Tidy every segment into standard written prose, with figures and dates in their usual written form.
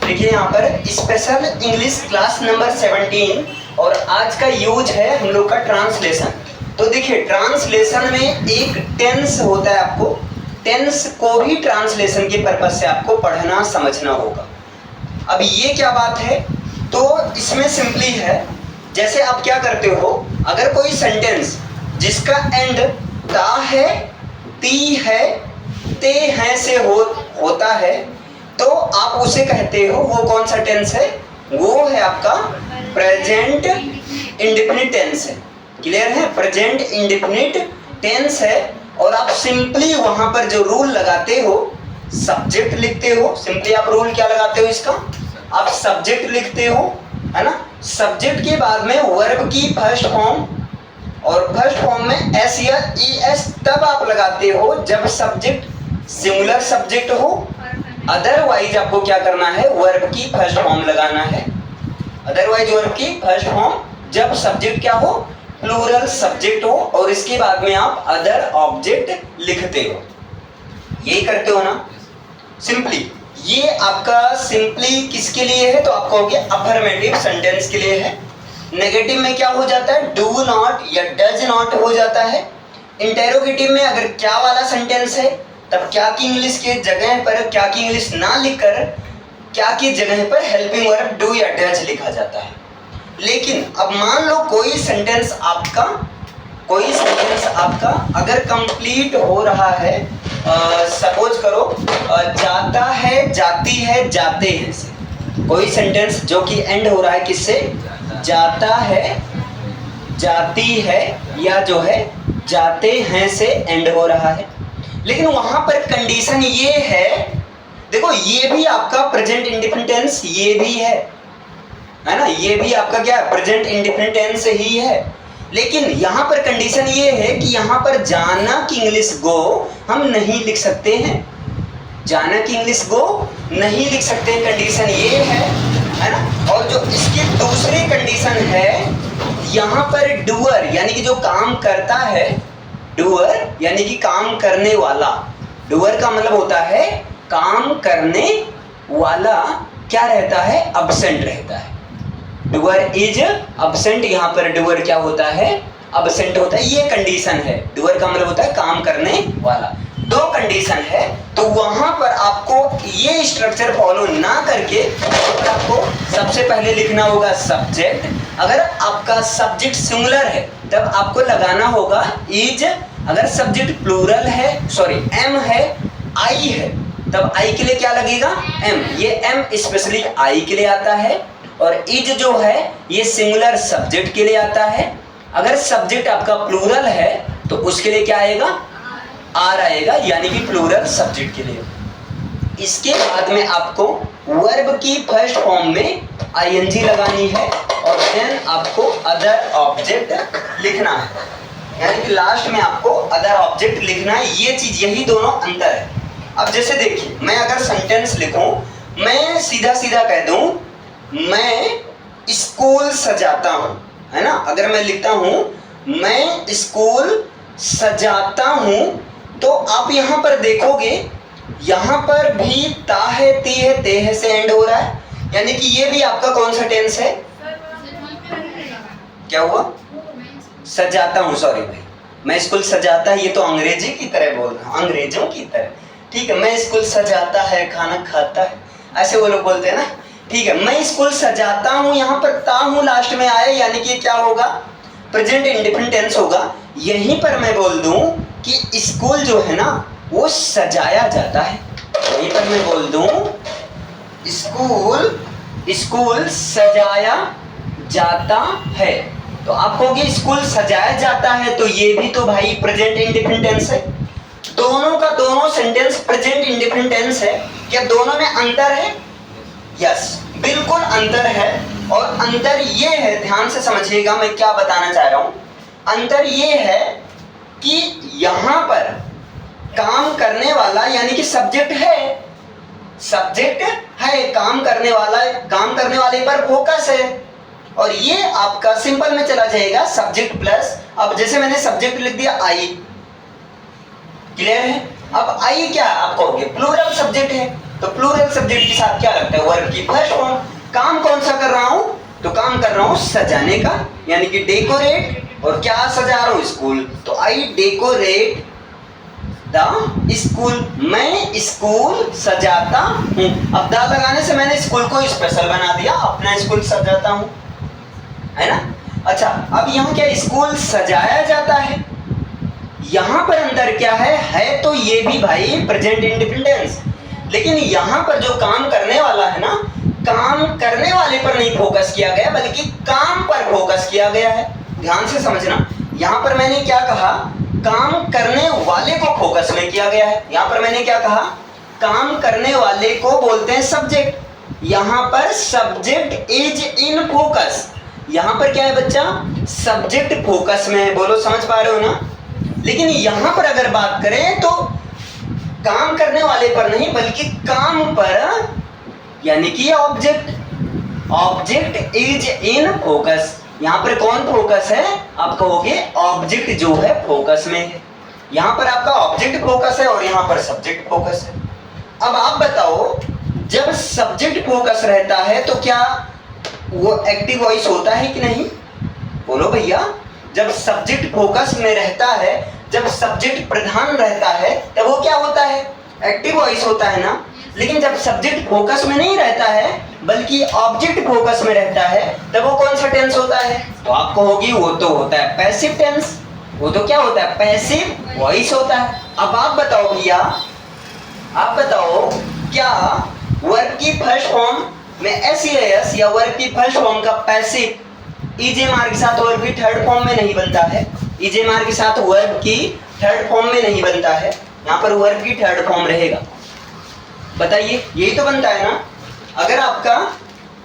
देखिए यहाँ पर स्पेशल इंग्लिश क्लास नंबर 17 और आज का यूज है हम लोग का ट्रांसलेशन। तो देखिए ट्रांसलेशन में एक टेंस होता है, आपको टेंस को भी ट्रांसलेशन के पर्पज से आपको पढ़ना समझना होगा। अब ये क्या बात है, तो इसमें सिंपली है, जैसे आप क्या करते हो, अगर कोई सेंटेंस जिसका एंड ता है, ती है, ते हैं से होता है, तो आप उसे कहते हो, वो कौन सा टेंस है, वो है आपका प्रेजेंट इंडेफिनिट टेंस है। क्लियर है, प्रेजेंट इंडेफिनिट टेंस है। और आप सिंपली वहां पर जो रूल लगाते हो, सब्जेक्ट लिखते हो, सिंपली आप रूल क्या लगाते हो इसका, आप सब्जेक्ट लिखते हो, है ना। सब्जेक्ट के बाद में वर्ब की फर्स्ट फॉर्म, और फर्स्ट फॉर्म में एस या ई एस तब आप लगाते हो जब सब्जेक्ट सिंगुलर सब्जेक्ट हो। अदरवाइज आपको क्या करना है, वर्ब की फर्स्ट फॉर्म लगाना है। अदरवाइज वर्ब की फर्स्ट फॉर्म जब सब्जेक्ट क्या हो, प्लूरल सब्जेक्ट हो, और इसके बाद में आप अदर ऑब्जेक्ट लिखते हो। यही करते हो ना सिंपली। ये आपका सिंपली किसके लिए है, तो आपको हो गया अफर्मेटिव सेंटेंस के लिए है। नेगेटिव में क्या हो जाता है, डू नॉट या डज नॉट हो जाता है। इंटेरोगेटिव में अगर क्या वाला सेंटेंस है, तब क्या की इंग्लिश के जगह पर क्या की इंग्लिश ना लिखकर क्या की जगह पर हेल्पिंग वर्ब डू या डज लिखा जाता है। लेकिन अब मान लो कोई सेंटेंस आपका अगर कंप्लीट हो रहा है, सपोज करो जाता है, जाती है, जाते हैं से, कोई सेंटेंस जो कि एंड हो रहा है किससे, जाता है, जाती है, या जो है जाते हैं से एंड हो रहा है। लेकिन वहां पर कंडीशन ये है, देखो ये भी आपका प्रेजेंट इंडेफिनिट टेंस ये भी है ना, ये भी आपका क्या है, प्रेजेंट इंडेफिनिट टेंस ही है। लेकिन यहां पर कंडीशन ये है कि यहां पर जाना की इंग्लिश गो हम नहीं लिख सकते हैं, जाना की इंग्लिश गो नहीं लिख सकते हैं, कंडीशन ये है ना। और जो इसकी दूसरी कंडीशन है, यहां पर डूअर यानी कि जो काम करता है, डूअर यानी कि काम करने वाला, डूअर का मतलब होता है काम करने वाला, क्या रहता है, अब्सेंट रहता है। डूअर इज अब्सेंट, यहां पर डूअर क्या होता है, अब्सेंट होता है। ये कंडीशन है, डूअर का मतलब होता है काम करने वाला। दो कंडीशन है, तो वहां पर आपको ये स्ट्रक्चर फॉलो ना करके आपको सबसे पहले लिखना होगा सब्जेक्ट। अगर आपका सब्जेक्ट सिंगुलर है तब आपको लगाना होगा इज, अगर सब्जेक्ट प्लूरल है, सॉरी एम है, आई है, तब आई के लिए क्या लगेगा, एम। ये एम स्पेशली आई के लिए आता है, और इज जो है ये सिंगुलर सब्जेक्ट के लिए आता है। अगर सब्जेक्ट आपका प्लूरल है तो उसके लिए क्या आएगा, आर आएगा, यानी कि प्लूरल सब्जेक्ट के लिए। इसके बाद में आपको वर्ब की फर्स्ट फॉर्म में आईएनजी लगानी है, और देन आपको अदर ऑब्जेक्ट लिखना है, यानी कि लास्ट में आपको अदर ऑब्जेक्ट लिखना है। ये चीज, यही दोनों अंतर है। अब जैसे देखिए, मैं अगर सेंटेंस लिखूं, मैं सीधा सीधा कह दूं मैं स्कूल सजाता हूं, है ना। अगर मैं लिखता हूं मैं स्कूल सजाता हूं, तो आप यहां पर देखोगे, यहां पर भी ता है, ती है, ते है से एंड हो रहा है, यानी कि ये भी आपका कौन सा टेंस है, क्या हुआ, सजाता हूं, सॉरी भाई, मैं स्कूल सजाता है, ये तो अंग्रेजी की तरह बोल रहा हूं, अंग्रेजों की तरह। ठीक है, मैं स्कूल सजाता है, खाना खाता है, ऐसे वो लोग बोलते हैं ना। ठीक है, मैं स्कूल सजाता हूं, यहां पर ता हूं लास्ट में आए, यानी कि क्या होगा, प्रेजेंट इंडेफिनिट टेंस होगा। यहीं पर मैं बोल दूं कि स्कूल जो है ना वो सजाया जाता है, यहीं पर मैं बोल दूं स्कूल सजाया जाता है, तो आप कहोगे स्कूल सजाया जाता है, तो ये भी तो भाई प्रेजेंट इंडेफिनिट टेंस है। दोनों का दोनों सेंटेंस प्रेजेंट इंडेफिनिट टेंस है। क्या दोनों में अंतर है, यस बिल्कुल अंतर है। और अंतर ये है, ध्यान से समझिएगा मैं क्या बताना चाह रहा हूं। अंतर ये है कि यहां पर काम करने वाला यानी कि सब्जेक्ट है, काम करने वाले पर फोकस है, और ये आपका सिंपल में चला जाएगा सब्जेक्ट प्लस, अब जैसे मैंने सब्जेक्ट लिख दिया आई, क्लियर है। अब आई क्या आप कहोगे, प्लूरल सब्जेक्ट है, तो प्लूरल सब्जेक्ट के साथ क्या लगता है, वर्ब की फर्स्ट फॉर्म। काम कौन सा कर रहा हूं, तो काम कर रहा हूं सजाने का, यानी कि डेकोरेट। और क्या सजा रहा हूं, स्कूल, तो आई डेकोरेट द स्कूल, मैं स्कूल सजाता हूं। अब द लगाने से मैंने स्कूल को स्पेशल बना दिया, अपना स्कूल सजाता हूं, है ना। अच्छा, अब यहाँ क्या स्कूल सजाया जाता है, यहां पर अंदर क्या है तो ये भी भाई प्रेजेंट इंडिपेंडेंस, लेकिन यहां पर जो काम करने वाला है ना, काम करने वाले पर नहीं फोकस किया गया बल्कि काम पर फोकस किया गया है। ध्यान से समझना, यहां पर मैंने क्या कहा, काम करने वाले को फोकस में किया गया है। यहां पर मैंने क्या कहा, काम करने वाले को बोलते हैं सब्जेक्ट, यहां पर सब्जेक्ट इज इन फोकस। यहां पर क्या है बच्चा, सब्जेक्ट फोकस में है, बोलो समझ पा रहे हो ना। लेकिन यहां पर अगर बात करें तो काम करने वाले पर नहीं बल्कि काम पर, यानी कि ऑब्जेक्ट इज इन फोकस। यहां पर कौन फोकस है, आप कहोगे ऑब्जेक्ट जो है फोकस में है। यहां पर आपका ऑब्जेक्ट फोकस है और यहां पर सब्जेक्ट फोकस है। अब आप बताओ, जब सब्जेक्ट फोकस रहता है तो क्या वो एक्टिव वॉइस होता है कि नहीं, बोलो भैया। जब सब्जेक्ट फोकस में रहता है, जब सब्जेक्ट प्रधान रहता है, तब वो क्या होता है, एक्टिव वॉइस होता है ना। लेकिन जब सब्जेक्ट फोकस में नहीं रहता है बल्कि ऑब्जेक्ट फोकस में रहता है, तब वो कौन सा टेंस होता है, तो आप कहोगी वो तो होता है पैसिव टेंस। वो तो क्या होता है, पैसिव वॉइस होता है। अब आप बताओ भैया, आप बताओ क्या वर्ब की फर्स्ट फॉर्म में एस या वर्ब की फर्स्ट फॉर्म का पैसिव ईजेमार के साथ वर्ब की थर्ड फॉर्म में नहीं बनता है, ईजेमार के साथ वर्ब की थर्ड फॉर्म में नहीं बनता है, यहाँ पर वर्ब की थर्ड फॉर्म रहेगा। बताइए, यही तो बनता है ना। अगर आपका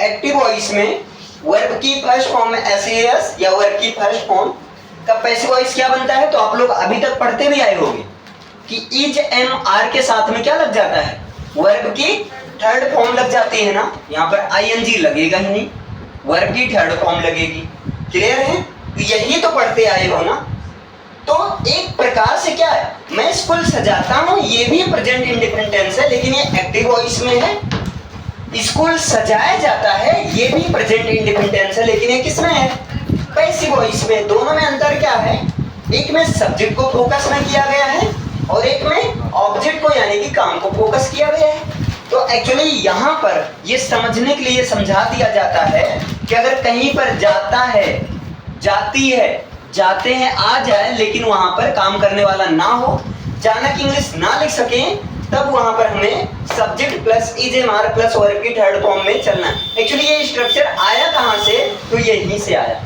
एक्टिव वॉइस में वर्ब की फर्स्ट फॉर्म में एस या वर्ब की फर्स्ट फॉर्म का पैसिव वॉइस क्या बनता है, तो आप लोग अभी तक पढ़ते भी आए होंगे कि इज एम आर के साथ में क्या लग जाता है, वर्ब की थर्ड फॉर्म लग जाती है ना। यहाँ पर आईएनजी लगेगा ही नहीं, वर्ब की थर्ड फॉर्म लगेगी। क्लियर है, तो यही तो पढ़ते आए हो ना। तो एक प्रकार से क्या है, मैं स्कूल सजाता हूं, ये भी प्रेजेंट इंडिपेंडेंस है, लेकिन ये एक्टिव वॉइस में है। स्कूल सजाया जाता है, ये भी प्रेजेंट इंडिपेंडेंस है, लेकिन ये किसमें है, पैसिव वॉइस में। दोनों में अंतर क्या है, एक में सब्जेक्ट को फोकस में किया गया है और एक में ऑब्जेक्ट को यानी कि काम को फोकस किया गया है। तो एक्चुअली यहाँ पर ये समझने के लिए समझा दिया जाता है कि अगर कहीं पर जाता है, जाती है, जाते हैं आ जाए, लेकिन वहां पर काम करने वाला ना हो, जाना की इंग्लिश ना लिख सके, तब वहां पर हमें सब्जेक्ट प्लस ईजेमार प्लस वर्ब की थर्ड फॉर्म में चलना है। एक्चुअली ये स्ट्रक्चर आया कहां से, तो यहीं से आया।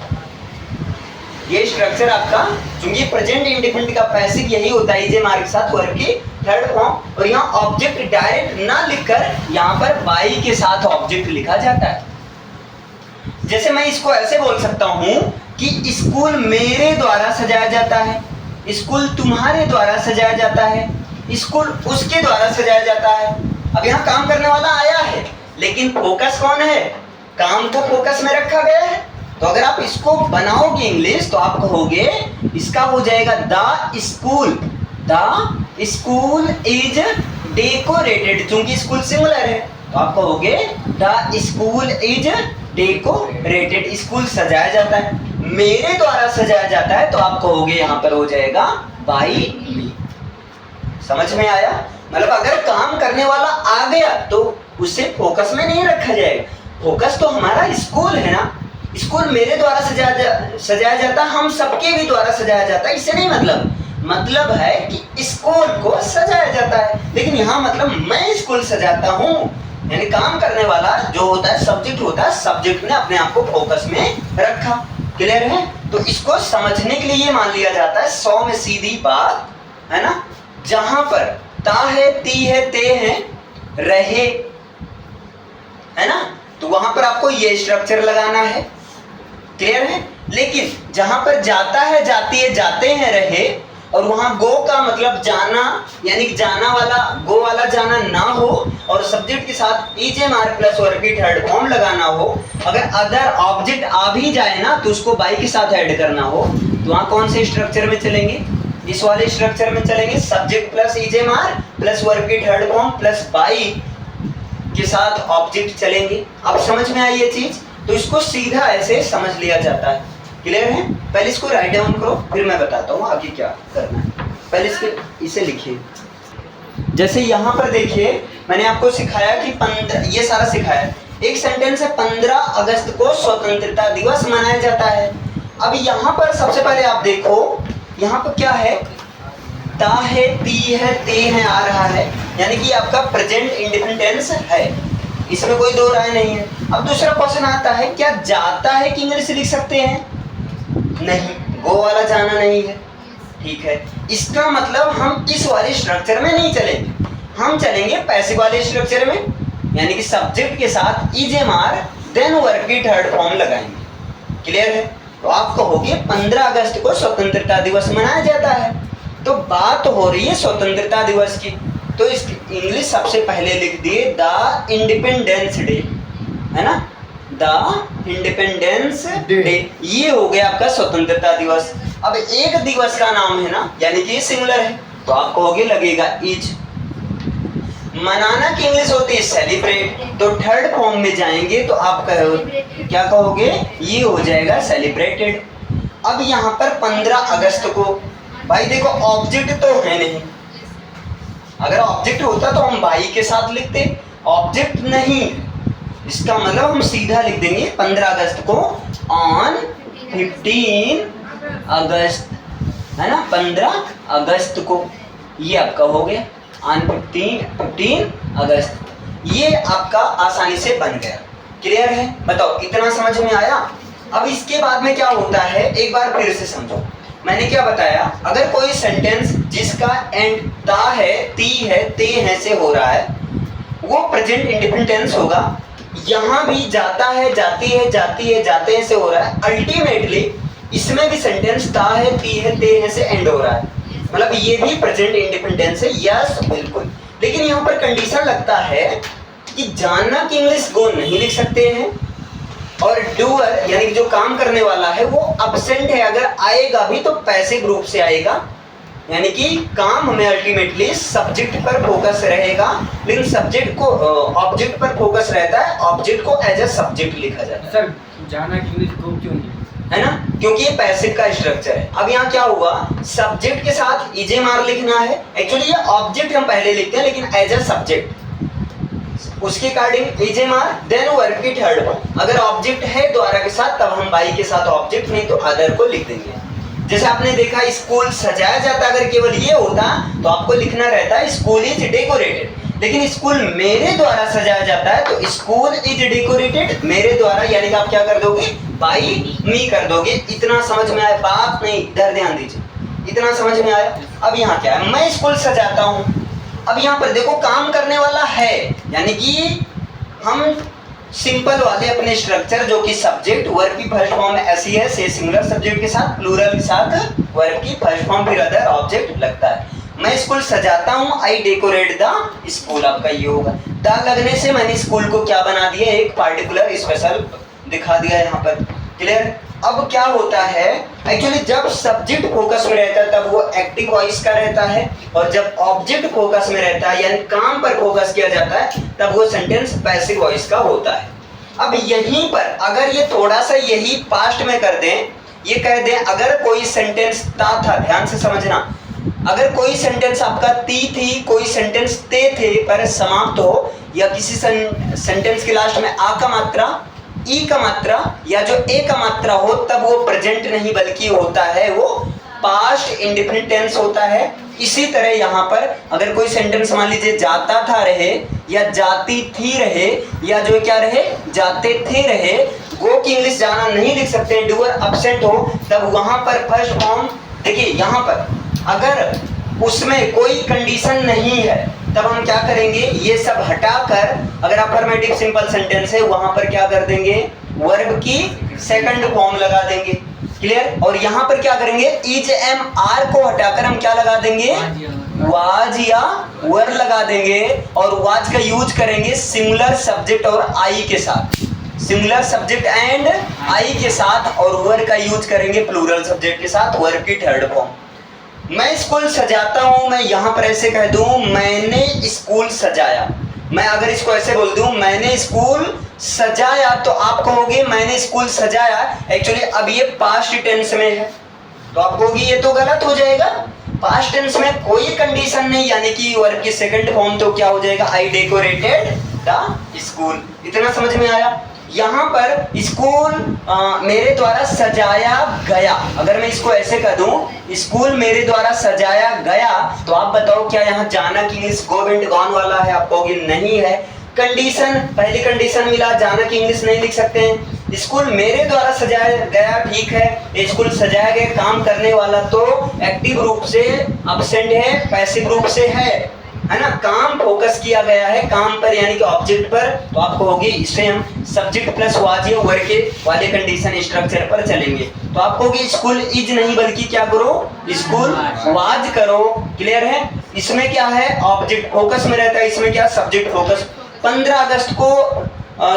ये स्ट्रक्चर आपका, क्योंकि प्रेजेंट इंडिपेंडेंट का पैसिव यही होता है, ईजेमार के साथ वर्ब की थर्ड फॉर्म। और यहाँ ऑब्जेक्ट डायरेक्ट ना लिखकर यहाँ पर बाई के साथ ऑब्जेक्ट लिखा जाता है। जैसे मैं इसको ऐसे बोल सकता हूं कि स्कूल मेरे द्वारा सजाया जाता है, स्कूल तुम्हारे द्वारा सजाया जाता है, स्कूल उसके द्वारा सजाया जाता है। अब यहाँ काम करने वाला आया है, लेकिन फोकस कौन है, काम को फोकस में रखा गया है। तो अगर आप इसको बनाओगे इंग्लिश, तो आप कहोगे, इसका हो जाएगा द स्कूल इज डेकोरेटेड, क्योंकि स्कूल सिंगुलर है, तो आप कहोगे the school is decorated, school सजाया जाता है। मेरे द्वारा सजाया जाता है, तो आप कहोगे यहाँ पर हो जाएगा बाई मी। समझ में आया, मतलब अगर काम करने वाला आ गया तो उसे फोकस में नहीं रखा जाएगा। फोकस तो हमारा स्कूल है ना, स्कूल मेरे द्वारा सजाया जाता है, हम सबके भी द्वारा सजाया जाता है, इससे नहीं मतलब है कि स्कूल को सजाया जाता है। लेकिन यहाँ मतलब मैं स्कूल सजाता हूँ, यानी काम करने वाला जो होता है सब्जेक्ट होता है, सब्जेक्ट ने अपने आप को फोकस में रखा। क्लियर है, तो इसको समझने के लिए ये मान लिया जाता है 100 में सीधी बात है ना। जहां पर ता है, ती है, ते है, रहे है ना, तो वहां पर आपको ये स्ट्रक्चर लगाना है। क्लियर है, लेकिन जहां पर जाता है, जाती है, जाते हैं, रहे, और वहां गो का मतलब जाना, यानी कि जाना वाला, गो वाला जाना ना हो, और सब्जेक्ट के साथ ईजेमार प्लस वर्ब की थर्ड फॉर्म लगाना हो। अगर अदर ऑब्जेक्ट आ भी जाए ना, तो उसको बाई के साथ ऐड करना हो, तो वहां कौन से स्ट्रक्चर में चलेंगे, इस वाले स्ट्रक्चर में चलेंगे। सब्जेक्ट प्लस ईजेमार प्लस वर्ब की थर्ड फॉर्म प्लस बाई के साथ ऑब्जेक्ट चलेंगे। अब समझ में आई ये चीज? तो इसको सीधा ऐसे समझ लिया जाता है। क्लियर है? पहले इसको राइट डाउन करो, फिर मैं बताता हूँ आगे क्या करना है। पहले इसे लिखिए। जैसे यहाँ पर देखिए, मैंने आपको सिखाया कि 15, ये सारा सिखाया। एक सेंटेंस है 15 अगस्त को स्वतंत्रता दिवस मनाया जाता है। अब यहाँ पर सबसे पहले आप देखो, यहाँ पर क्या है? ता है, ती है, ते है, आ रहा है, यानी कि आपका प्रेजेंट इंडिपेंडेंस है, इसमें कोई दो राय नहीं है। अब दूसरा क्वेश्चन आता है, क्या जाता है कि इंग्लिश लिख सकते हैं? नहीं, गो वाला जाना नहीं है। ठीक है, इसका मतलब हम इस वाले स्ट्रक्चर में नहीं चलेंगे, हम चलेंगे पैसिव वाले स्ट्रक्चर में, यानी कि सब्जेक्ट के साथ is am are then verb की थर्ड फॉर्म लगाएंगे। क्लियर है? तो आप कहोगे 15 अगस्त को स्वतंत्रता दिवस मनाया जाता है, तो बात हो रही है स्वतंत्रता दिवस की, तो इसकी इंग्लिश सबसे पहले लिख दिए द इंडिपेंडेंस डे, है ना, द इंडिपेंडेंस डे, ये हो गया आपका स्वतंत्रता दिवस। अब एक दिवस का नाम है ना, यानी कि सिंगुलर है, तो आप कहोगे लगेगा इज। मनाना की इंग्लिश होती है सेलिब्रेट, तो थर्ड फॉर्म में जाएंगे तो आप क्या कहोगे? ये हो जाएगा सेलिब्रेटेड। अब यहाँ पर 15 अगस्त को, भाई देखो ऑब्जेक्ट तो है नहीं, अगर ऑब्जेक्ट होता तो हम बाई के साथ लिखते, ऑब्जेक्ट नहीं, इसका मतलब हम सीधा लिख देंगे 15 अगस्त को ऑन 15 अगस्त, है ना, 15 अगस्त को, ये आपका हो गया ऑन 15 अगस्त, ये आपका आसानी से बन गया। क्लियर है? बताओ इतना समझ में आया? अब इसके बाद में क्या होता है, एक बार फिर से समझो। मैंने क्या बताया, अगर कोई सेंटेंस जिसका एंड ता है, ती है, ते है से हो रहा है, वो प्रेजेंट इंडिपेंडेंस होगा। यहाँ भी जाता है, जाती है, जाती है, जाते हैं से हो रहा है, अल्टीमेटली इसमें भी सेंटेंस ता है, ती है, ते है से एंड हो रहा है, मतलब ये भी प्रेजेंट इंडिपेंडेंस है। यस बिल्कुल, लेकिन यहाँ पर कंडीशन लगता है कि जानना की इंग्लिश गो नहीं लिख सकते हैं, और डूअर यानी जो काम करने वाला है वो अब्सेंट है, अगर आएगा भी तो पैसिव रूप से आएगा, यानी कि काम हमें अल्टीमेटली सब्जेक्ट पर फोकस रहेगा, लेकिन सब्जेक्ट को ऑब्जेक्ट पर फोकस रहता है, ऑब्जेक्ट को एज अ सब्जेक्ट लिखा जाता है। सर जाना की इंग्लिश गो क्यों नहीं है ना, क्योंकि ये पैसिव का स्ट्रक्चर है। अब यहाँ क्या हुआ, सब्जेक्ट के साथ इज एम आर लिखना है, एक्चुअली ये ऑब्जेक्ट हम पहले लिखते हैं लेकिन एज अ सब्जेक्ट, उसके according is am are then verb की थर्ड फॉर्म, अगर ऑब्जेक्ट है द्वारा के साथ तब हम बाई के साथ ऑब्जेक्ट, नहीं तो अदर को लिख देंगे। जैसे आपने देखा स्कूल सजाया जाता, अगर केवल ये होता तो आपको लिखना रहता स्कूल इज डेकोरेटेड, लेकिन स्कूल मेरे द्वारा सजाया जाता है तो स्कूल इज डेकोरेटेड मेरे द्वारा, यानी कि आप क्या कर दोगे, बाई मी कर दोगे। इतना समझ में आया? बात नहीं, इधर ध्यान दीजिए, इतना समझ में आया? अब यहाँ क्या है, मैं स्कूल सजाता हूँ। अब यहाँ पर देखो काम करने वाला है, यानी कि हम सिंपल वाले अपने स्ट्रक्चर जो कि सब्जेक्ट वर्ब की फर्स्ट फॉर्म में ऐसी है, से सिंगुलर सब्जेक्ट के साथ, प्लूरल के साथ वर्ब की फर्स्ट फॉर्म फिर अदर ऑब्जेक्ट लगता है। मैं स्कूल सजाता हूँ, आई डेकोरेट द स्कूल, आपका ये होगा। द लगने से मैंने स्कूल को क्या बना दिया, एक पार्टिकुलर स्पेशल दिखा दिया यहाँ पर। क्लियर? अब क्या होता है, एक्चुअली जब सब्जेक्ट फोकस में रहता है तब वो एक्टिव वॉइस का रहता है, और जब ऑब्जेक्ट फोकस में रहता है यानी काम पर फोकस किया जाता है तब वो सेंटेंस पैसिव वॉइस का होता है। अब यहीं पर अगर ये थोड़ा सा यही पास्ट में कर दें, ये कह दें अगर कोई सेंटेंस ता था, ध्यान से समझना, अगर कोई सेंटेंस आपका ती थी, कोई सेंटेंस ते थे पर समाप्त हो, या किसी सेंटेंस के लास्ट में आ का मात्रा, ई का मात्रा या जो ए का मात्रा हो, तब वो प्रेजेंट नहीं बल्कि होता है वो पास्ट इंडिफिनिट टेंस होता है। इसी तरह यहाँ पर अगर कोई सेंटेंस मान लीजिए जाता था रहे, या जाती थी रहे, या जो क्या रहे, जाते थे रहे, गो की इंग्लिश जाना नहीं लिख सकते, डूअर अब्सेंट हो, तब वहां पर फर्स्ट फॉर्म देखिए, यहाँ पर अगर उसमें कोई कंडीशन नहीं है तब हम क्या करेंगे, ये सब हटाकर, अगर अफर्मेटिव सिंपल सेंटेंस है वहां पर क्या कर देंगे, वर्ब की सेकंड फॉर्म लगा देंगे। क्लियर? और यहाँ पर क्या करेंगे, इज एम आर को हटाकर हम क्या लगा देंगे, वाज या वर लगा देंगे, और वाज का यूज करेंगे सिंगुलर सब्जेक्ट और आई के साथ, सिंगुलर सब्जेक्ट एंड आई के साथ, और वर का यूज करेंगे प्लूरल सब्जेक्ट के साथ, वर्ब की थर्ड फॉर्म। मैं स्कूल सजाता हूं, मैं यहां पर ऐसे कह दूं मैंने स्कूल सजाया, मैं अगर इसको ऐसे बोल दूं, मैंने स्कूल सजाया, तो आप कहोगे मैंने स्कूल सजाया। एक्चुअली अब ये पास्ट टेंस में है, तो आप कहोगे ये तो गलत हो जाएगा। पास्ट टेंस में कोई कंडीशन नहीं, यानी कि वर्ब की सेकंड फॉर्म तो क्या हो जाएगा, आई डेकोरेटेड द स्कूल। इतना समझ में आया। यहाँ पर स्कूल मेरे द्वारा सजाया गया, अगर मैं इसको ऐसे कह दूं, स्कूल मेरे द्वारा सजाया गया, तो आप बताओ क्या यहाँ जाना की इंग्लिश गो वेंट गॉन वाला है? आप कहोगे नहीं है। कंडीशन, पहली कंडीशन मिला, जाना की इंग्लिश नहीं लिख सकते हैं। स्कूल मेरे द्वारा सजाया गया, ठीक है। स्कूल सजाया गया, काम करने वाला तो एक्टिव रूप से अब्सेंट है, पैसिव रूप से है ना। काम फोकस किया गया है काम पर, यानी कि ऑब्जेक्ट पर, तो आप कहोगे इसे हम सब्जेक्ट प्लस वाज या वर्ब के वाले कंडीशन स्ट्रक्चर पर चलेंगे। तो आप कहोगे स्कूल इज नहीं बल्कि क्या करो, स्कूल वाज करो। क्लियर है। इसमें क्या है, ऑब्जेक्ट फोकस में रहता है, इसमें क्या, सब्जेक्ट फोकस। 15 अगस्त को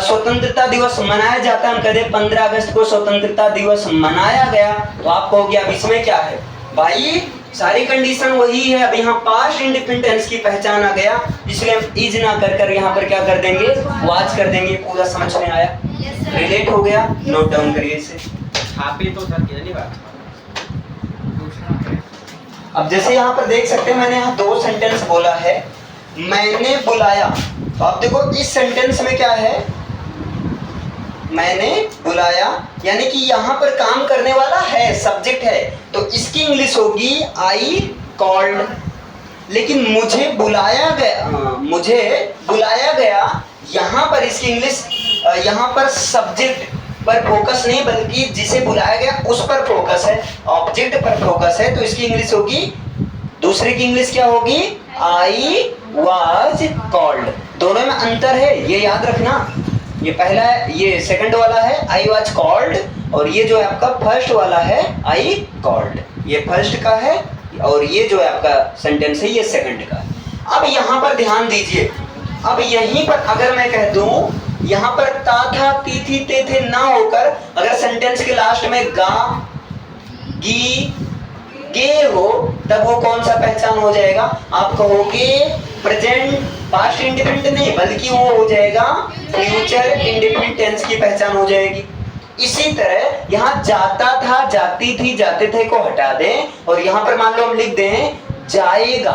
स्वतंत्रता दिवस मनाया जाता है, हम कहते हैं 15 अगस्त को स्वतंत्रता दिवस मनाया गया, तो आप कहोगे अब इसमें क्या है भाई, सारी कंडीशन वही है। अब यहाँ पास्ट इंडिफिनिट टेंस की पहचान आ गया, इसलिए हम इज ना कर यहाँ पर क्या कर देंगे, वाज कर देंगे। पूरा समझ में आया, रिलेट हो गया, नोट डाउन करिए इसे। छापे तो सर नहीं बात। अब जैसे यहाँ पर देख सकते हैं, मैंने यहाँ 2 सेंटेंस बोला है, मैंने बुलाया। तो आप देखो इस सेंटेंस में क्या है, मैंने बुलाया, यानी कि यहाँ पर काम करने वाला है, सब्जेक्ट है, तो इसकी इंग्लिश होगी आई कॉल्ड। लेकिन मुझे बुलाया गया, यहाँ पर इसकी इंग्लिश, यहाँ पर सब्जेक्ट पर फोकस नहीं बल्कि जिसे बुलाया गया उस पर फोकस है, ऑब्जेक्ट पर फोकस है, तो इसकी इंग्लिश होगी, दूसरे की इंग्लिश क्या होगी, आई वाज कॉल्ड। दोनों में अंतर है, ये याद रखना। ये पहला है, ये सेकंड वाला है आई वाज कॉल्ड, और ये जो है आपका फर्स्ट वाला है आई कॉल्ड। ये फर्स्ट का है और ये जो है आपका सेंटेंस है ये सेकंड का है। अब यहाँ पर ध्यान दीजिए, अब यहीं पर अगर मैं कह दूं, यहाँ पर ता था ती थी ते थे ना होकर अगर सेंटेंस के लास्ट में गा गी गे हो, तब वो कौन सा पहचान हो जाएगा, आप कहोगे प्रेजेंट पास्ट इंडिफिनिट नहीं बल्कि वो हो जाएगा फ्यूचर इंडिफिनिट टेंस की पहचान हो जाएगी। इसी तरह यहाँ जाता था जाती थी जाते थे को हटा दें और यहाँ पर मान लो हम लिख दें जाएगा,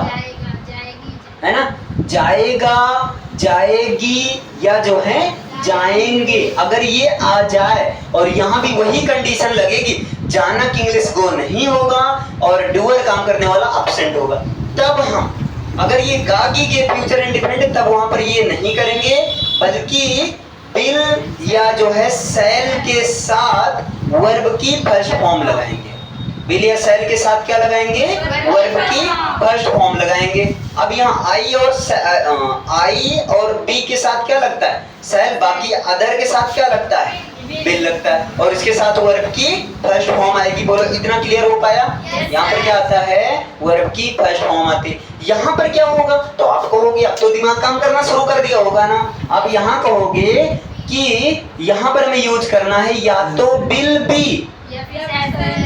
है ना, जाएगा जाएगी या जो है जाएंगे, अगर ये आ जाए और यहाँ भी वही कंडीशन लगेगी, जाना की इंग्लिश गो नहीं होगा और डूअर काम करने वाला एब्सेंट होगा, तब हम अगर ये गागी के फ्यूचर इंडिफिनिट तब वहां पर ये नहीं करेंगे बल्कि विल या जो है सेल के साथ वर्ब की फर्स्ट फॉर्म लगाएंगे। विल या सेल के साथ क्या लगाएंगे, वर्ब की फर्स्ट फॉर्म लगाएंगे। अब यहाँ आई और बी के साथ क्या लगता है, सेल, बाकी अदर के साथ क्या लगता है, विल लगता है, और इसके साथ वर्ब की फर्स्ट फॉर्म आएगी। बोलो इतना क्लियर हो पाया। यहाँ पर क्या आता है, वर्ब की फर्स्ट फॉर्म आती है। यहाँ पर क्या होगा, तो आप कहोगे अब तो दिमाग काम करना शुरू कर दिया होगा ना, आप यहाँ कहोगे कि यहाँ पर हमें यूज करना है या तो विल बी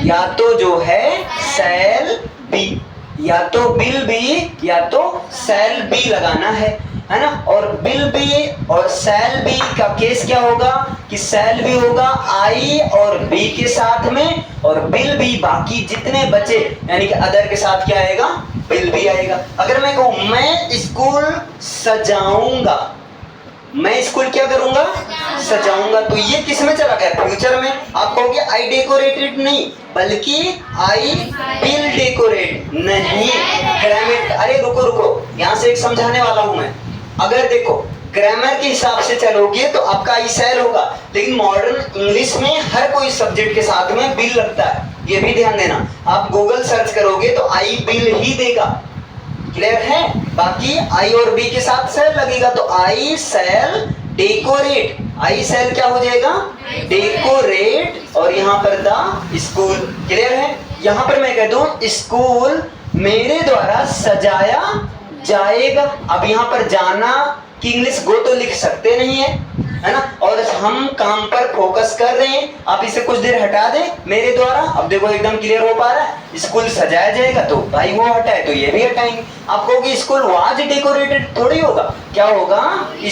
या तो जो है सेल बी, या तो विल बी या तो सेल बी लगाना है ना। और विल बी और सेल बी का केस क्या होगा कि सेल बी होगा आई और बी के साथ में, और विल बी बाकी जितने बचे यानी कि अदर के साथ क्या आएगा, विल बी आएगा। अगर मैं कहूं मैं स्कूल सजाऊंगा, मैं स्कूल क्या करूंगा, सजाऊंगा, तो ये किस में चला गया, फ्यूचर में। आप कहोगे आई डेकोरेटेड नहीं बल्कि आई विल डेकोरेट, नहीं ग्रामर, अरे रुको यहाँ से एक समझाने वाला हूं मैं। अगर देखो ग्रामर के हिसाब से चलोगे तो आपका आई सेल होगा, लेकिन मॉडर्न इंग्लिश में हर कोई सब्जेक्ट के साथ में विल लगता है, ये भी ध्यान देना। आप गूगल सर्च करोगे तो आई विल ही देगा, क्लियर है। बाकी आई और बी के साथ सेल लगेगा, तो आई सेल डेकोरेट, आई सेल क्या हो जाएगा, डेकोरेट, और यहाँ पर द स्कूल, क्लियर है। यहाँ पर मैं कह दूं स्कूल मेरे द्वारा सजाया जाएगा। अब यहाँ पर जाना की इंग्लिश गो तो लिख सकते नहीं है ना, और हम काम पर फोकस कर रहे हैं। आप इसे कुछ देर हटा दें मेरे द्वारा, अब देखो एकदम क्लियर हो पा रहा है। स्कूल सजाया जाएगा तो भाई वो हटाए तो ये भी हटाएंगे। आप कहोगे स्कूल वाज डेकोरेटेड, थोड़ी होगा, क्या होगा,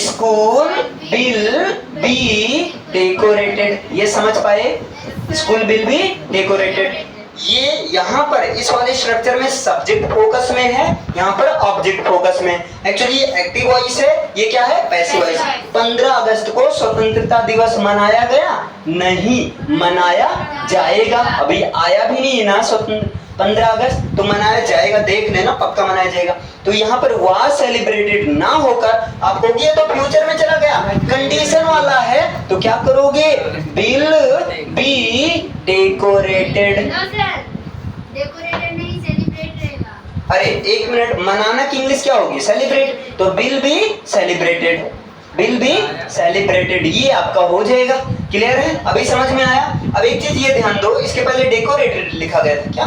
स्कूल विल बी डेकोरेटेड। ये समझ पाए, स्कूल विल बी डेकोरेटेड। ये यहाँ पर इस वाले स्ट्रक्चर में सब्जेक्ट फोकस में है, यहाँ पर ऑब्जेक्ट फोकस में। एक्चुअली ये एक्टिव वॉइस है, ये क्या है, पैसिव वॉइस। 15 अगस्त को स्वतंत्रता दिवस मनाया गया, नहीं मनाया जाएगा। अभी आया भी नहीं है ना 15 अगस्त, तो मनाया जाएगा, देख लेना पक्का मनाया जाएगा। तो यहाँ पर वाज सेलिब्रेटेड ना होकर आपको ये तो फ्यूचर में चला गया, कंडीशन वाला है, तो क्या करोगे, विल बी डेकोरेटेड। डेकोरेटेड नहीं, सेलिब्रेट रहेगा। अरे एक मिनट, मनाना की इंग्लिश क्या होगी, सेलिब्रेट, तो will be celebrated, will be celebrated, ये आपका हो जाएगा। क्लियर है, अभी समझ में आया। अब एक चीज ये ध्यान दो, इसके पहले डेकोरेटेड लिखा गया था क्या,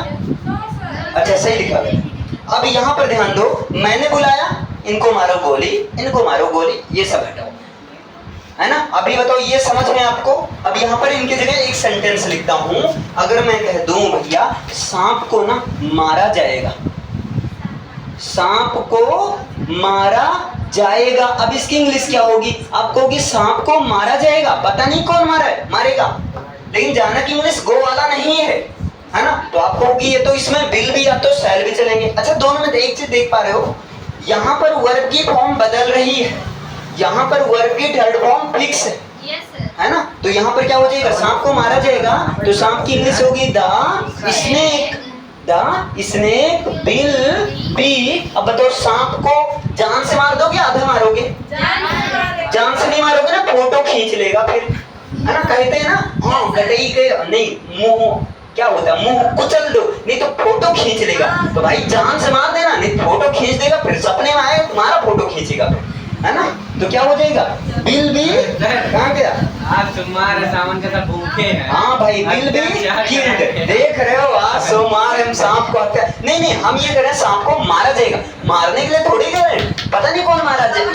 अच्छा सही लिखा गया। अब यहाँ पर ध्यान दो, मैंने बुलाया, इनको मारो गोली, इनको मारो गोली, ये सब हटाओ, है ना। अभी बताओ ये समझ में आपको। अब यहाँ पर इनकी जगह एक सेंटेंस लिखता हूं। अगर मैं कह दूं भैया सांप को ना मारा जाएगा, सांप को मारा जाएगा, अब इसकी इंग्लिश क्या होगी, आप कहोगे सांप को मारा जाएगा, पता नहीं कौन मारा है, मारेगा, लेकिन जाना की इंग्लिश गो वाला नहीं है ना। तो आप कहोगे ये तो इसमें विल भी या तो शैल भी चलेंगे। अच्छा दोनों में एक चीज देख पा रहे हो, यहाँ पर वर्ब की फॉर्म बदल रही है, यहाँ पर वर्ब की थर्ड फॉर्म फिक्स है, है ना। तो यहाँ पर क्या हो जाएगा, सांप को मारा जाएगा, तो सांप की इंग्लिश होगी the snake, the snake will be. अब बताओ सांप को जान से मार दोगे, आधा मारोगे, जान से नहीं मारोगे ना, फोटो खींच लेगा फिर, है ना। कहते हैं ना गटई के नहीं, मुंह क्या होता है, मुंह कुचल दो, नहीं तो फोटो खींच लेगा। तो भाई जान से मार देना, नहीं फोटो खींच देगा, फिर सपने में आएगा तुम्हारा फोटो खींचेगा फिर, है ना। तो क्या हो जाएगा, विल बी, कहाँ गया, आज तुम्हारे सामान के साथ भूखे हैं। हाँ भाई विल बी किल्ड, देख रहे हो, आज सोमवार हम सांप को हत्या, नहीं हम ये करें सांप को मारा जाएगा, मारने के लिए थोड़ी करें, पता नहीं कौन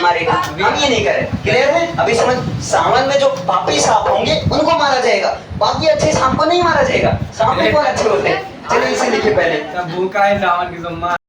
मारेगा, हम ये नहीं करें। क्लियर है, अभी समझ। सावन में जो पापी सांप होंगे उनको मारा जाएगा, बाकी अच्छे सांप को नहीं मारा जाएगा। सांप भी कौन अच्छे होते हैं, चलिए इसे लिखे पहले। सब भूखा है सावन की सोमवार।